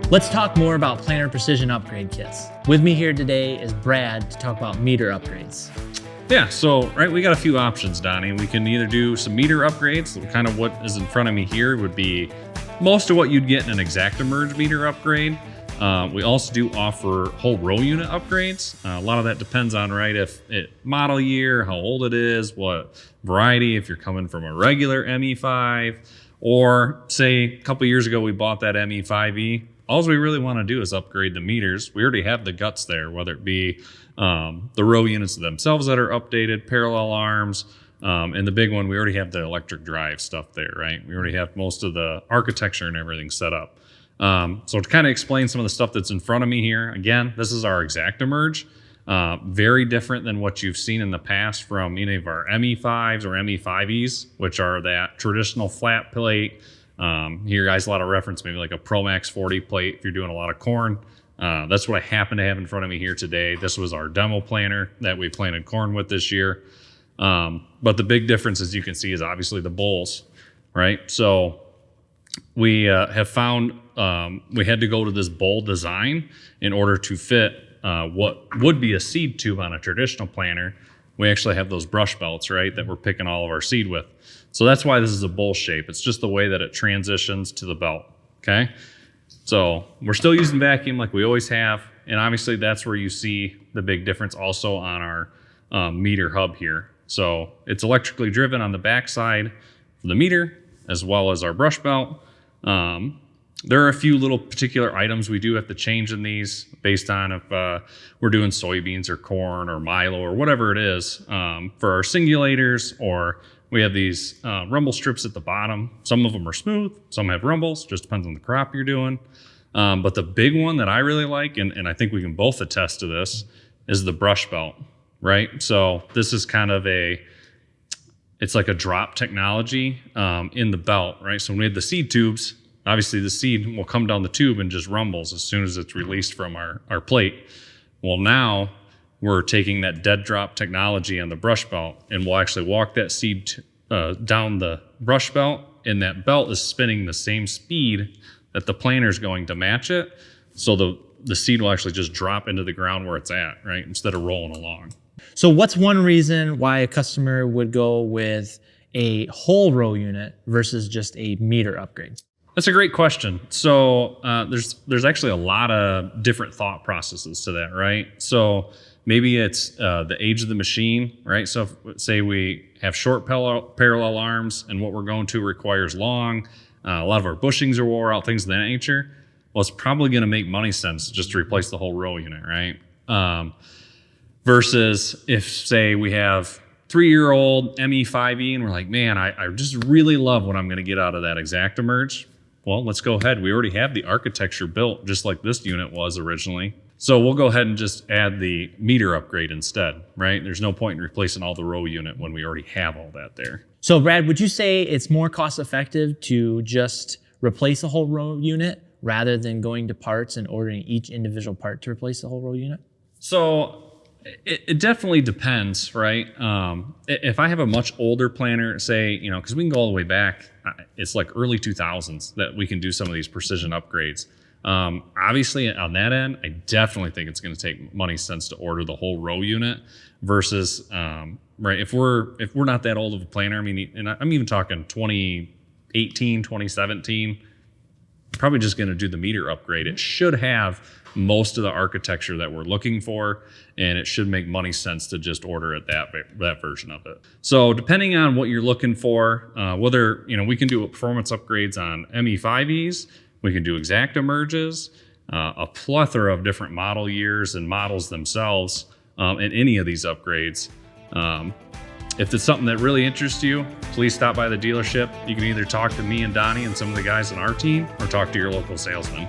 Let's talk more about planter precision upgrade kits. With me here today is Brad to talk about meter upgrades. Yeah, so we got a few options, Donnie. We can either do some meter upgrades, kind of what is in front of me here would be most of what you'd get in an ExactEmerge meter upgrade. We also do offer whole row unit upgrades. A lot of that depends on, if it model year, how old it is, what variety, if you're coming from a regular ME5, or say a couple years ago we bought that ME5E. All we really want to do is upgrade the meters. We already have the guts there, whether it be the row units themselves that are updated, parallel arms, and the big one, we already have the electric drive stuff there, right? We already have most of the architecture and everything set up. So to kind of explain some of the stuff that's in front of me here, again, this is our ExactEmerge. Very different than what you've seen in the past from any of our ME5s or ME5Es, which are that traditional flat plate. Here, guys, a lot of reference, maybe like a ProMax 40 plate if you're doing a lot of corn. That's what I happen to have in front of me here today. This was our demo planter that we planted corn with this year. But the big difference, as you can see, is obviously the bowls, right? So we have found we had to go to this bowl design in order to fit what would be a seed tube on a traditional planter. We actually have those brush belts, right, that we're picking all of our seed with. So that's why this is a bowl shape. It's just the way that it transitions to the belt, okay? So we're still using vacuum like we always have, and obviously that's where you see the big difference also on our meter hub here. So it's electrically driven on the back side for the meter as well as our brush belt. There are a few little particular items we do have to change in these based on if we're doing soybeans or corn or milo or whatever it is. For our singulators, or we have these rumble strips at the bottom. Some of them are smooth, some have rumbles, just depends on the crop you're doing. But the big one that I really like, and I think we can both attest to this, is the brush belt, right? So this is kind of it's like a drop technology in the belt, right? So when we had the seed tubes, obviously the seed will come down the tube and just rumbles as soon as it's released from our plate. Well, now we're taking that dead drop technology on the brush belt, and we'll actually walk that seed down the brush belt, and that belt is spinning the same speed that the planter is going to match it. So the seed will actually just drop into the ground where it's at, right? Instead of rolling along. So what's one reason why a customer would go with a whole row unit versus just a meter upgrade? That's a great question. So there's actually a lot of different thought processes to that, right? So maybe it's the age of the machine, right? So if, say we have short parallel arms and what we're going to requires long, a lot of our bushings are wore out, things of that nature. Well, it's probably going to make money sense just to replace the whole row unit, right? Versus if, say, we have 3-year-old ME5E and we're like, man, I just really love what I'm going to get out of that ExactEmerge. Well, let's go ahead. We already have the architecture built just like this unit was originally. So we'll go ahead and just add the meter upgrade instead, right? There's no point in replacing all the row unit when we already have all that there. So Brad, would you say it's more cost effective to just replace a whole row unit rather than going to parts and ordering each individual part to replace the whole row unit? So it definitely depends, right? If I have a much older planter, say, because we can go all the way back, it's like early 2000s that we can do some of these precision upgrades. Obviously, on that end, I definitely think it's going to take money sense to order the whole row unit versus, right? If we're not that old of a planter, I mean, and I'm even talking 2018, 2017, probably just going to do the meter upgrade. It should have most of the architecture that we're looking for, and it should make money sense to just order it that version of it. So depending on what you're looking for, whether we can do performance upgrades on ME5Es, we can do ExactEmerges, a plethora of different model years and models themselves in any of these upgrades. If it's something that really interests you, please stop by the dealership. You can either talk to me and Donnie and some of the guys on our team, or talk to your local salesman.